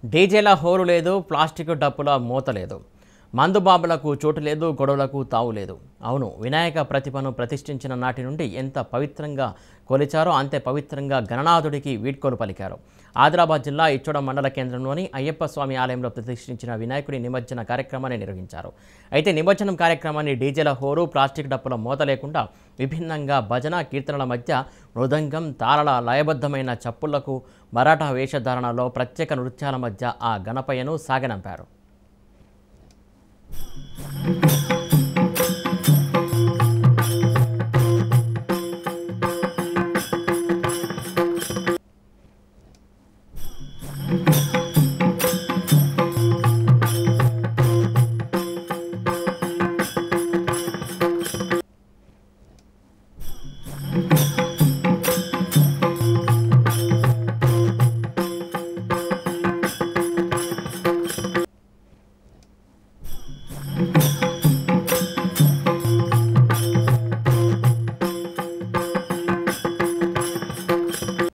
డీజేల హోరు లేదు, ప్లాస్టిక్ డప్పుల మూత లేదు, మందుబాబులకు చోటు లేదు, గొడవలకు తావు లేదు. అవును, వినాయక ప్రతిభను ప్రతిష్ఠించిన నాటి నుండి ఎంత పవిత్రంగా కొలిచారో అంతే పవిత్రంగా గణనాథుడికి వీడ్కోలు పలికారు. ఆదిలాబాద్ జిల్లా ఇచ్చోడ మండల కేంద్రంలోని అయ్యప్ప స్వామి ఆలయంలో ప్రతిష్ఠించిన వినాయకుడి నిమజ్జన కార్యక్రమాన్ని నిర్వహించారు. అయితే నిమజ్జనం కార్యక్రమాన్ని డీజేల హోరు, ప్లాస్టిక్ డప్పుల మూత లేకుండా విభిన్నంగా భజన కీర్తనల మధ్య మృదంగం, తాళల లయబద్ధమైన చప్పుళ్లకు, మరాఠా వేషధారణలో ప్రత్యేక నృత్యాల మధ్య ఆ గణపయ్యను సాగనంపారు.